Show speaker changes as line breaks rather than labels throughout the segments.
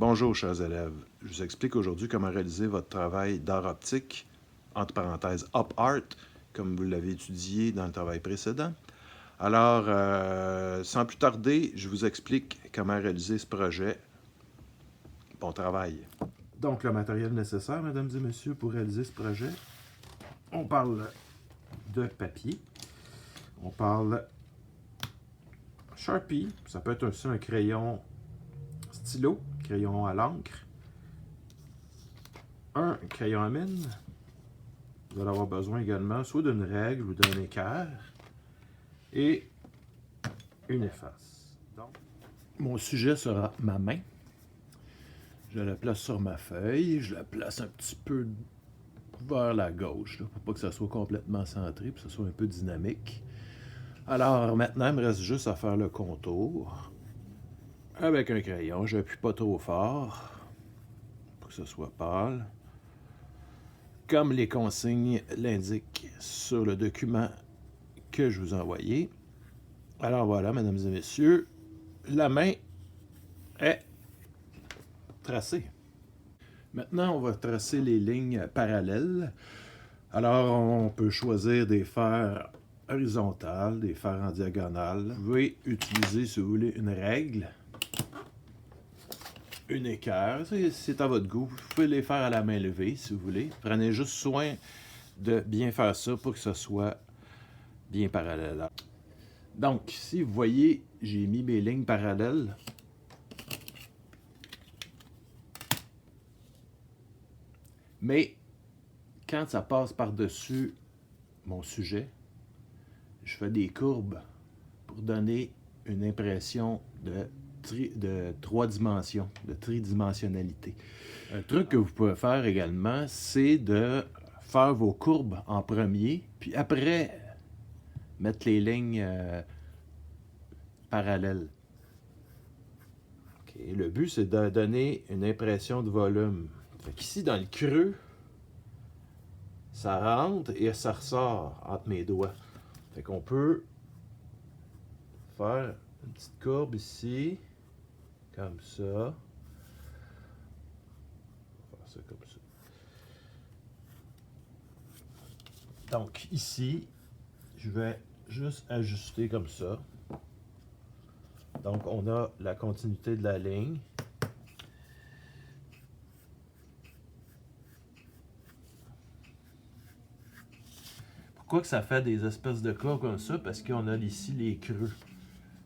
Bonjour chers élèves, je vous explique aujourd'hui comment réaliser votre travail d'art optique, entre parenthèses Op Art, comme vous l'avez étudié dans le travail précédent. Alors, sans plus tarder, je vous explique comment réaliser ce projet. Bon travail. Donc, le matériel nécessaire, mesdames et messieurs, pour réaliser ce projet, on parle de papier, on parle Sharpie, ça peut être aussi un crayon stylo, crayon à l'encre, un crayon à mine. Vous allez avoir besoin également soit d'une règle ou d'un équerre et une efface. Donc, mon sujet sera ma main. Je la place sur ma feuille, je la place un petit peu vers la gauche, là, pour pas que ça soit complètement centré, pour que ça soit un peu dynamique. Alors maintenant, il me reste juste à faire le contour avec un crayon. Je n'appuie pas trop fort pour que ce soit pâle. Comme les consignes l'indiquent sur le document que je vous ai envoyé. Alors voilà, mesdames et messieurs, la main est tracée. Maintenant, on va tracer les lignes parallèles. Alors, on peut choisir des fers horizontales, des fers en diagonale. Vous pouvez utiliser, si vous voulez, une règle, une équerre, c'est à votre goût. Vous pouvez les faire à la main levée, si vous voulez. Prenez juste soin de bien faire ça pour que ce soit bien parallèle. Donc, ici, vous voyez, j'ai mis mes lignes parallèles. Mais, quand ça passe par-dessus mon sujet, je fais des courbes pour donner une impression de trois dimensions, de tridimensionnalité. Un truc que vous pouvez faire également, c'est de faire vos courbes en premier, puis après, mettre les lignes parallèles. Okay. Le but, c'est de donner une impression de volume. Ici, dans le creux, ça rentre et ça ressort entre mes doigts. Fait qu'on peut faire une petite courbe ici, comme ça. On va faire ça comme ça. Donc ici, je vais juste ajuster comme ça. Donc on a la continuité de la ligne. Pourquoi que ça fait des espèces de courbes comme ça? Parce qu'on a ici les creux.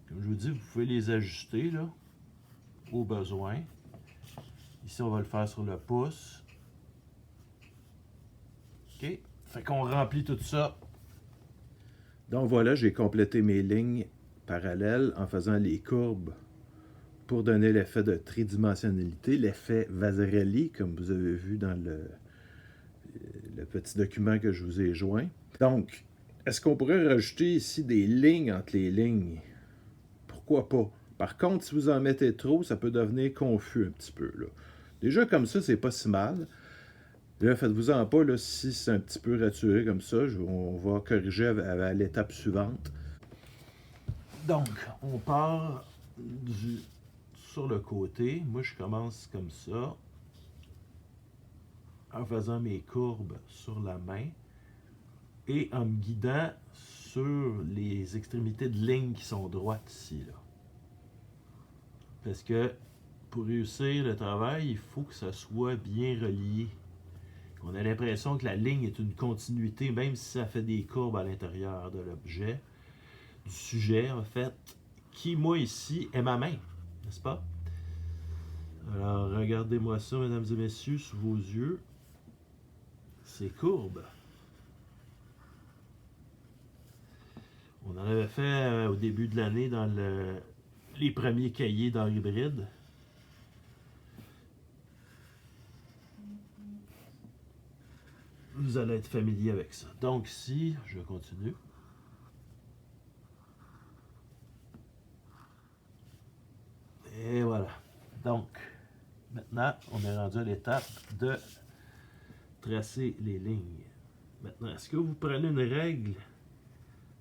Comme je vous dis, vous pouvez les ajuster là, au besoin. Ici, on va le faire sur le pouce. OK? Fait qu'on remplit tout ça. Donc voilà, j'ai complété mes lignes parallèles en faisant les courbes pour donner l'effet de tridimensionnalité, l'effet Vasarely, comme vous avez vu dans le petit document que je vous ai joint. Donc, est-ce qu'on pourrait rajouter ici des lignes entre les lignes? Pourquoi pas? Par contre, si vous en mettez trop, ça peut devenir confus un petit peu, là. Déjà, comme ça, c'est pas si mal. Là, faites-vous-en pas, là, si c'est un petit peu raturé comme ça, on va corriger à l'étape suivante. Donc, on part sur le côté. Moi, je commence comme ça, en faisant mes courbes sur la main et en me guidant sur les extrémités de lignes qui sont droites ici, là. Parce que pour réussir le travail, il faut que ça soit bien relié. On a l'impression que la ligne est une continuité, même si ça fait des courbes à l'intérieur de l'objet, du sujet en fait, qui moi ici est ma main, n'est-ce pas? Alors regardez-moi ça, mesdames et messieurs, sous vos yeux. Ces courbes. On en avait fait au début de l'année dans les premiers cahiers d'art hybride. Vous allez être familier avec ça. Donc ici, je continue. Et voilà. Donc, maintenant, on est rendu à l'étape de tracer les lignes. Maintenant, est-ce que vous prenez une règle?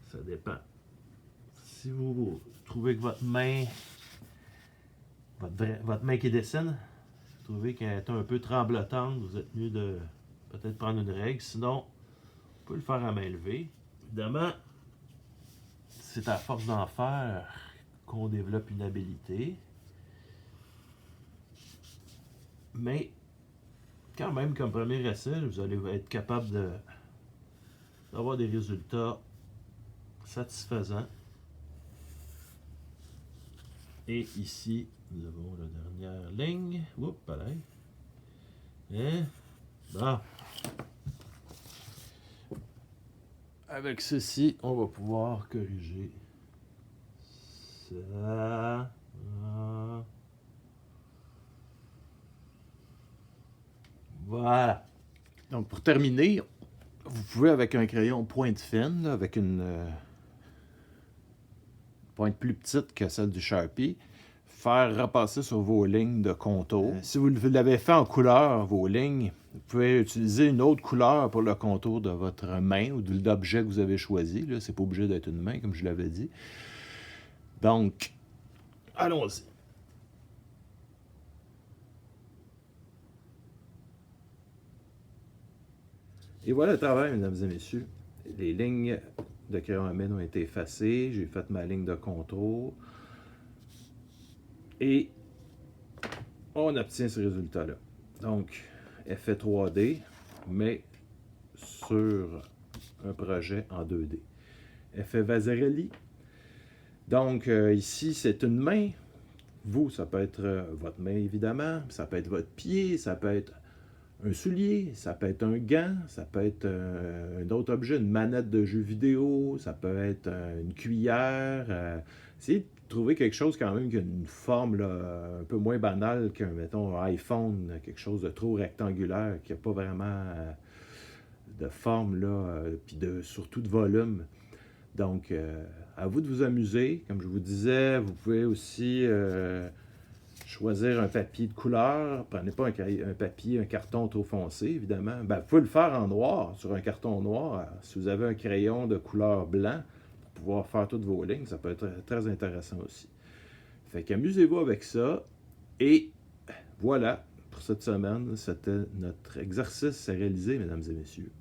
Ça dépend. Si vous trouvez que votre main qui dessine, trouvez qu'elle est un peu tremblotante, vous êtes mieux de peut-être prendre une règle. Sinon, vous pouvez le faire à main levée. Évidemment, c'est à force d'en faire qu'on développe une habileté. Mais quand même, comme premier essai, vous allez être capable d'avoir des résultats satisfaisants. Et ici, nous avons la dernière ligne. Oups, pareil. Et bon. Avec ceci, on va pouvoir corriger ça. Voilà. Donc, pour terminer, vous pouvez, avec un crayon pointe fine, là, avec une pointe plus petite que celle du Sharpie, faire repasser sur vos lignes de contour. Si vous l'avez fait en couleur, vos lignes, vous pouvez utiliser une autre couleur pour le contour de votre main ou de l'objet que vous avez choisi. Ce n'est pas obligé d'être une main, comme je l'avais dit. Donc, allons-y. Et voilà le travail, mesdames et messieurs. Les lignes de crayon à mine ont été effacées. J'ai fait ma ligne de contour. Et on obtient ce résultat-là. Donc, effet 3D, mais sur un projet en 2D. Effet Vasarely. Donc, ici, c'est une main. Vous, ça peut être votre main, évidemment. Ça peut être votre pied. Ça peut être un soulier. Ça peut être un gant. Ça peut être un autre objet, une manette de jeu vidéo. Ça peut être une cuillère. Essayez de trouver quelque chose quand même qui a une forme là, un peu moins banale qu'un, mettons, un iPhone. Quelque chose de trop rectangulaire, qui n'a pas vraiment de forme, là, puis surtout de volume. Donc, à vous de vous amuser. Comme je vous disais, vous pouvez aussi choisir un papier de couleur. Prenez pas un carton trop foncé, évidemment. Ben, vous pouvez le faire en noir, sur un carton noir. Si vous avez un crayon de couleur blanc, pour pouvoir faire toutes vos lignes, ça peut être très intéressant aussi. Fait qu'amusez-vous avec ça. Et voilà, pour cette semaine, c'était notre exercice à réaliser, mesdames et messieurs.